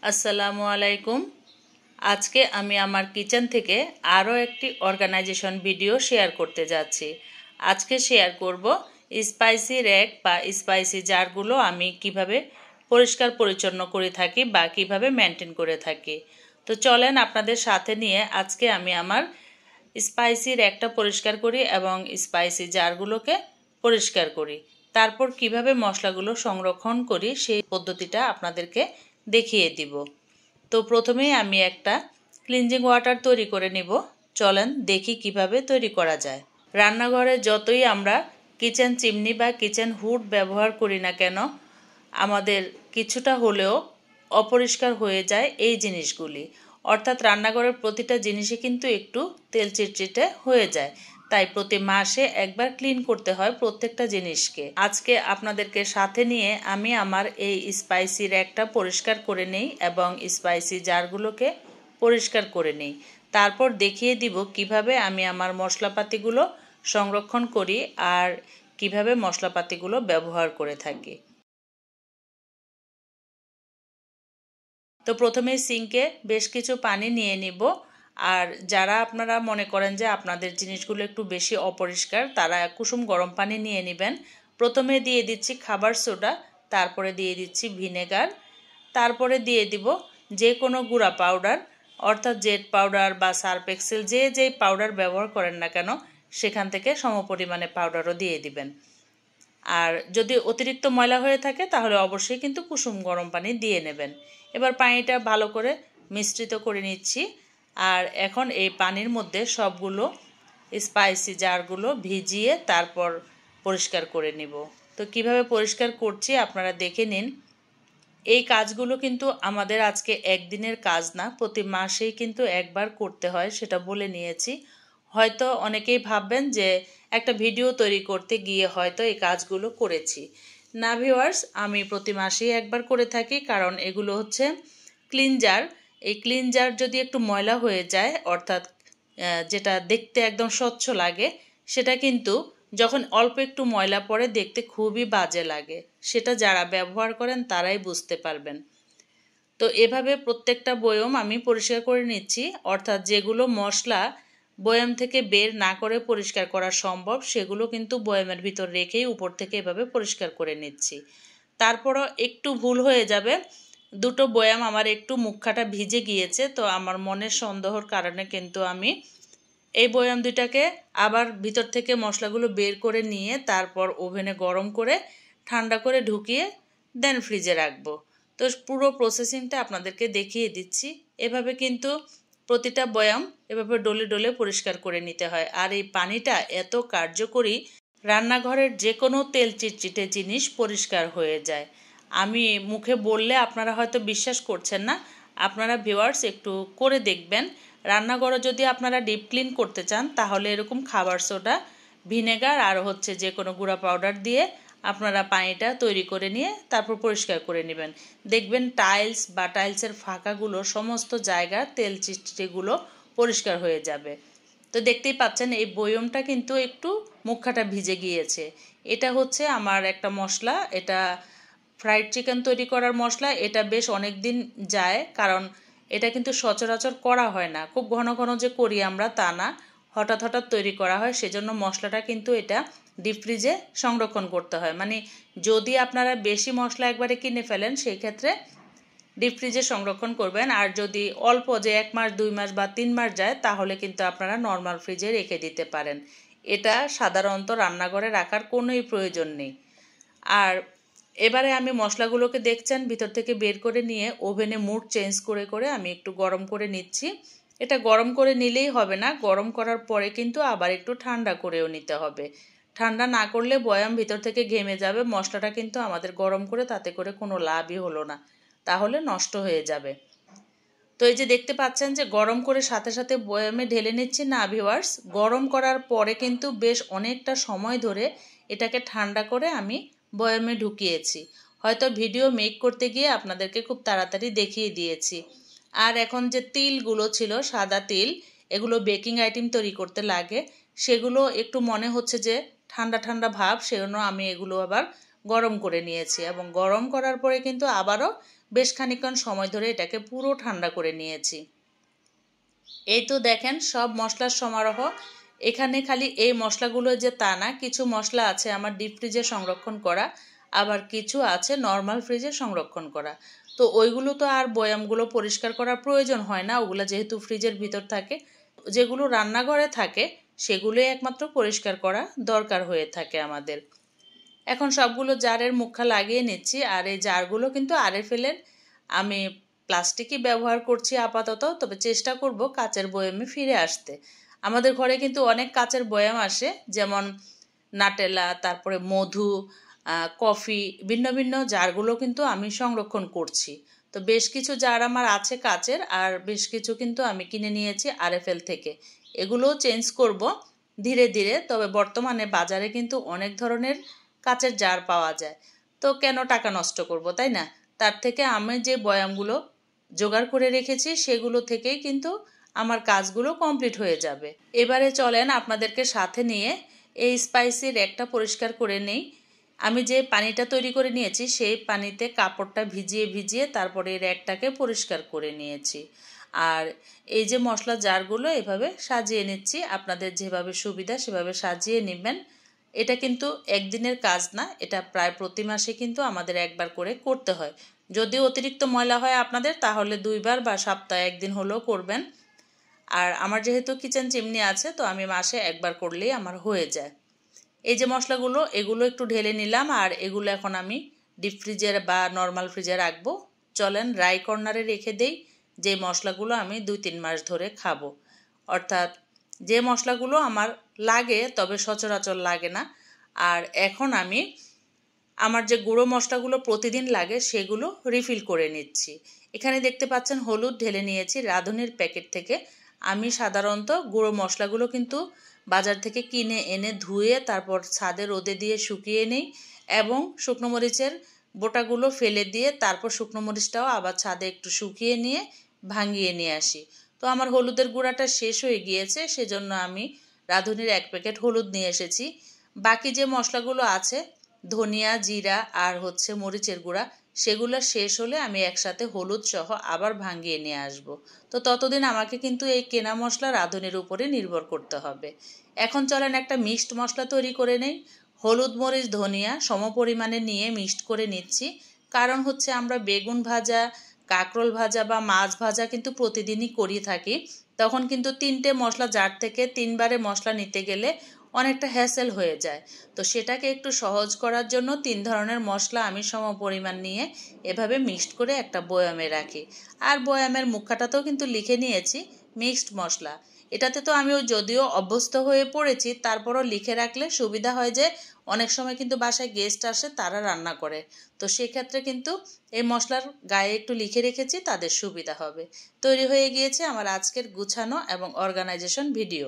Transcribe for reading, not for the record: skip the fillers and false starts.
আসসালামু আলাইকুম। আজকে আমি আমার কিচেন থেকে আরও একটি অর্গানাইজেশন ভিডিও শেয়ার করতে যাচ্ছি। আজকে শেয়ার করব স্পাইসি র্যাক বা স্পাইসি জারগুলো আমি কিভাবে পরিষ্কার পরিচ্ছন্ন করে থাকি বা কিভাবে মেনটেন করে থাকি। তো চলেন আপনাদের সাথে নিয়ে আজকে আমি আমার স্পাইসি র্যাকটা পরিষ্কার করি এবং স্পাইসি জারগুলোকে পরিষ্কার করি। তারপর কিভাবে মশলাগুলো সংরক্ষণ করি সেই পদ্ধতিটা আপনাদেরকে দেখিয়ে দিব। তো প্রথমেই আমি একটা ক্লিনজিং ওয়াটার তৈরি করে নিব। চলেন দেখি কিভাবে তৈরি করা যায়। রান্নাঘরে যতই আমরা কিচেন চিমনি বা কিচেন হুড ব্যবহার করি না কেন, আমাদের কিছুটা হলেও অপরিষ্কার হয়ে যায় এই জিনিসগুলি। অর্থাৎ রান্নাঘরের প্রতিটা জিনিসই কিন্তু একটু তেল চিটচিটে হয়ে যায়। তাই প্রতি মাসে একবার ক্লিন করতে হয় প্রত্যেকটা জিনিসকে। আজকে আপনাদেরকে সাথে নিয়ে আমি আমার এই স্পাইসি র্যাকটা পরিষ্কার করে নেই এবং স্পাইসি জারগুলোকে পরিষ্কার করে নেই। তারপর দেখিয়ে দিব কিভাবে আমি আমার মশলাপাতিগুলো সংরক্ষণ করি আর কিভাবে মশলাপাতিগুলো ব্যবহার করে থাকি। তো প্রথমে সিঙ্কে বেশ কিছু পানি নিয়ে নিব। আর যারা আপনারা মনে করেন যে আপনাদের জিনিসগুলো একটু বেশি অপরিষ্কার, তারা কুসুম গরম পানি নিয়ে নেবেন। প্রথমে দিয়ে দিচ্ছি খাবার সোডা, তারপরে দিয়ে দিচ্ছি ভিনেগার, তারপরে দিয়ে দিব যে কোনো গুঁড়া পাউডার, অর্থাৎ জেড পাউডার বা সার্ফ এক্সেল যে পাউডার ব্যবহার করেন না কেন সেখান থেকে সমপরিমাণে পাউডারও দিয়ে দিবেন। আর যদি অতিরিক্ত ময়লা হয়ে থাকে তাহলে অবশ্যই কিন্তু কুসুম গরম পানি দিয়ে নেবেন। এবার পানিটা ভালো করে মিশ্রিত করে নিচ্ছি। আর এখন এই পানির মধ্যে সবগুলো স্পাইসি জারগুলো ভিজিয়ে তারপর পরিষ্কার করে নিব। তো কিভাবে পরিষ্কার করছি আপনারা দেখে নিন। এই কাজগুলো কিন্তু আমাদের আজকে একদিনের কাজ না, প্রতি মাসেই কিন্তু একবার করতে হয়, সেটা বলে নিয়েছি। হয়তো অনেকেই ভাববেন যে একটা ভিডিও তৈরি করতে গিয়ে হয়তো এই কাজগুলো করেছি না। ভিউয়ার্স, আমি প্রতি মাসেই একবার করে থাকি, কারণ এগুলো হচ্ছে ক্লিনজার। এই ক্লিনজার যদি একটু ময়লা হয়ে যায়, অর্থাৎ যেটা দেখতে একদম স্বচ্ছ লাগে, সেটা কিন্তু যখন অল্প একটু ময়লা পড়ে দেখতে খুবই বাজে লাগে। সেটা যারা ব্যবহার করেন তারাই বুঝতে পারবেন। তো এভাবে প্রত্যেকটা বয়ম আমি পরিষ্কার করে নিচ্ছি, অর্থাৎ যেগুলো মশলা বয়াম থেকে বের না করে পরিষ্কার করা সম্ভব সেগুলো কিন্তু বয়ামের ভিতর রেখেই উপর থেকে এভাবে পরিষ্কার করে নিচ্ছি। তারপরও একটু ভুল হয়ে যাবে, দুটো বয়াম আমার একটু মুখখাটা ভিজে গিয়েছে, তো আমার মনের সন্দেহর কারণে কিন্তু আমি এই বয়াম দুটাকে আবার ভিতর থেকে মশলাগুলো বের করে নিয়ে তারপর ওভেনে গরম করে ঠান্ডা করে ঢুকিয়ে দেন ফ্রিজে রাখবো। তো পুরো প্রসেসিংটা আপনাদেরকে দেখিয়ে দিচ্ছি। এভাবে কিন্তু প্রতিটা বয়াম এভাবে ডলে ডলে পরিষ্কার করে নিতে হয়। আর এই পানিটা এত কার্যকরী, রান্নাঘরের যে কোনো তেল চিটচিটে জিনিস পরিষ্কার হয়ে যায়। আমি মুখে বললে আপনারা হয়তো বিশ্বাস করছেন না, আপনারা ভিউয়ার্স একটু করে দেখবেন। রান্নাঘরে যদি আপনারা ডিপ ক্লিন করতে চান তাহলে এরকম খাবার সোডা, ভিনেগার আর হচ্ছে যে কোনো গুঁড়া পাউডার দিয়ে আপনারা পানিটা তৈরি করে নিয়ে তারপর পরিষ্কার করে নেবেন। দেখবেন টাইলস বা টাইলসের ফাঁকাগুলো, সমস্ত জায়গা তেল চিটচিটেগুলো পরিষ্কার হয়ে যাবে। তো দেখতেই পাচ্ছেন এই বয়মটা কিন্তু একটু মুখখাটা ভিজে গিয়েছে। এটা হচ্ছে আমার একটা মশলা, এটা ফ্রাইড চিকেন তৈরি করার মশলা। এটা বেশ অনেক দিন যায়, কারণ এটা কিন্তু সচরাচর করা হয় না, খুব ঘন ঘন যে করি আমরা তা না, হঠাৎ হঠাৎ তৈরি করা হয়। সেজন্য মশলাটা কিন্তু এটা ডিপ ফ্রিজে সংরক্ষণ করতে হয়। মানে যদি আপনারা বেশি মশলা একবারে কিনে ফেলেন সেই ক্ষেত্রে ডিপ ফ্রিজে সংরক্ষণ করবেন। আর যদি অল্প, যে 1 মাস 2 মাস বা 3 মাস যায়, তাহলে কিন্তু আপনারা নর্মাল ফ্রিজে রেখে দিতে পারেন। এটা সাধারণত রান্নাঘরে রাখার কোনোই প্রয়োজন নেই। আর এবারে আমি মশলাগুলোকে দেখছেন ভিতর থেকে বের করে নিয়ে ওভেনে মুড চেঞ্জ করে করে আমি একটু গরম করে নিচ্ছি। এটা গরম করে নিলেই হবে না, গরম করার পরে কিন্তু আবার একটু ঠান্ডা করেও নিতে হবে। ঠান্ডা না করলে বয়াম ভিতর থেকে ঘেমে যাবে। মশলাটা কিন্তু আমাদের গরম করে তাতে করে কোনো লাভই হলো না, তাহলে নষ্ট হয়ে যাবে। তো এই যে দেখতে পাচ্ছেন যে গরম করে সাথে সাথে বয়ামে ঢেলে নিচ্ছি না ভিউয়ার্স, গরম করার পরে কিন্তু বেশ অনেকটা সময় ধরে এটাকে ঠান্ডা করে আমি বয়ামে ঢুকিয়েছি। হয়তো ভিডিও মেক করতে গিয়ে আপনাদেরকে খুব তাড়াতাড়ি দেখিয়ে দিয়েছি। আর এখন যে তিলগুলো ছিল, সাদা তিল, এগুলো বেকিং আইটেম তৈরি করতে লাগে, সেগুলো একটু মনে হচ্ছে যে ঠান্ডা ঠান্ডা ভাব, সেজন্য আমি এগুলো আবার গরম করে নিয়েছি এবং গরম করার পরে কিন্তু আবারও বেশ খানিকক্ষণ সময় ধরে এটাকে পুরো ঠান্ডা করে নিয়েছি। এই তো দেখেন সব মশলার সমারোহ। এখানে খালি এই মশলাগুলো যে তা না, কিছু মশলা আছে আমার ডিপ ফ্রিজে সংরক্ষণ করা, আবার কিছু আছে নর্মাল ফ্রিজে সংরক্ষণ করা। তো ওইগুলো তো আর বয়ামগুলো পরিষ্কার করার প্রয়োজন হয় না, ওগুলো যেহেতু ফ্রিজের ভিতর থাকে। যেগুলো রান্নাঘরে থাকে সেগুলোই একমাত্র পরিষ্কার করা দরকার হয়ে থাকে আমাদের। এখন সবগুলো জারের মুখা লাগিয়ে নিচ্ছি, আর এই জারগুলো কিন্তু আরে ফেলেন আমি প্লাস্টিকই ব্যবহার করছি আপাতত, তবে চেষ্টা করব কাচের বয়ামে ফিরে আসতে। আমাদের ঘরে কিন্তু অনেক কাচের বয়াম আসে, যেমন নাটেলা, তারপরে মধু, কফি, ভিন্ন ভিন্ন জারগুলো কিন্তু আমি সংরক্ষণ করছি। তো বেশ কিছু জার আমার আছে কাচের, আর বেশ কিছু কিন্তু আমি কিনে নিয়েছি আরএফএল থেকে। এগুলোও চেঞ্জ করব ধীরে ধীরে। তবে বর্তমানে বাজারে কিন্তু অনেক ধরনের কাচের জার পাওয়া যায়, তো কেন টাকা নষ্ট করব, তাই না? তার থেকে আমি যে বয়ামগুলো জোগাড় করে রেখেছি সেগুলো থেকেই কিন্তু আমার কাজগুলো কমপ্লিট হয়ে যাবে। এবারে চলেন আপনাদেরকে সাথে নিয়ে এই স্পাইসি র্যাকটা পরিষ্কার করে নেই। আমি যে পানিটা তৈরি করে নিয়েছি সেই পানিতে কাপড়টা ভিজিয়ে ভিজিয়ে তারপরে এই র্যাকটাকে পরিষ্কার করে নিয়েছি। আর এই যে মশলা জারগুলো এভাবে সাজিয়ে নিচ্ছি, আপনাদের যেভাবে সুবিধা সেভাবে সাজিয়ে নেবেন। এটা কিন্তু একদিনের কাজ না, এটা প্রায় প্রতি মাসে কিন্তু আমাদের একবার করে করতে হয়। যদি অতিরিক্ত ময়লা হয় আপনাদের, তাহলে 2 বার বা সপ্তাহে 1 দিন হলেও করবেন। আর আমার যেহেতু কিচেন চিমনি আছে, তো আমি মাসে একবার করলেই আমার হয়ে যায়। এই যে মশলাগুলো এগুলো একটু ঢেলে নিলাম, আর এগুলো এখন আমি ডিপ ফ্রিজের বা নর্মাল ফ্রিজে রাখবো। চলেন ড্রাই কর্নারে রেখে দেই, যে মশলাগুলো আমি 2-3 মাস ধরে খাবো। অর্থাৎ যে মশলাগুলো আমার লাগে তবে সচরাচর লাগে না। আর এখন আমি আমার যে গুঁড়ো মশলাগুলো প্রতিদিন লাগে সেগুলো রিফিল করে নিচ্ছি। এখানে দেখতে পাচ্ছেন হলুদ ঢেলে নিয়েছি রাঁধুনির প্যাকেট থেকে। আমি সাধারণত গুঁড়ো মশলাগুলো কিন্তু বাজার থেকে কিনে এনে ধুয়ে তারপর ছাদে রোদে দিয়ে শুকিয়ে নিই, এবং শুকনো মরিচের বোটাগুলো ফেলে দিয়ে তারপর শুকনো মরিচটাও আবার ছাদে একটু শুকিয়ে নিয়ে ভাঙিয়ে নিয়ে আসি। তো আমার হলুদের গুঁড়াটা শেষ হয়ে গিয়েছে, সেজন্য আমি রাঁধুনির 1 প্যাকেট হলুদ নিয়ে এসেছি। বাকি যে মশলাগুলো আছে ধনিয়া, জিরা আর হচ্ছে মরিচের গুঁড়া, সেগুলো শেষ হলে আমি একসাথে হলুদ সহ আবার ভাঙিয়ে নিয়ে আসব। তো ততদিন আমাকে কিন্তু এই কেনা মশলা রাঁধুনির উপরে নির্ভর করতে হবে। এখন চলেন একটা মিক্সড মশলা তৈরি করে নেই। হলুদ, মরিচ, ধনিয়া সমপরিমাণে নিয়ে মিক্সড করে নিচ্ছি। কারণ হচ্ছে আমরা বেগুন ভাজা, কাঁকরোল ভাজা বা মাছ ভাজা কিন্তু প্রতিদিনই করে থাকি। তখন কিন্তু 3টে মশলা জার থেকে 3 বারে মশলা নিতে গেলে অনেকটা হ্যাসেল হয়ে যায়। তো সেটাকে একটু সহজ করার জন্য 3 ধরনের মশলা আমি সমপরিমাণ নিয়ে এভাবে মিক্সড করে একটা বয়ামে রাখি। আর বয়ামের মুখাটাতেও কিন্তু লিখে নিয়েছি মিক্সড মশলা। এটাতে তো আমি যদিও অভ্যস্ত হয়ে পড়েছি, তারপরও লিখে রাখলে সুবিধা হয় যে অনেক সময় কিন্তু বাসায় গেস্ট আসে, তারা রান্না করে। তো সেক্ষেত্রে কিন্তু এই মশলার গায়ে একটু লিখে রেখেছি, তাদের সুবিধা হবে। তৈরি হয়ে গিয়েছে আমার আজকের গুছানো এবং অর্গানাইজেশন ভিডিও।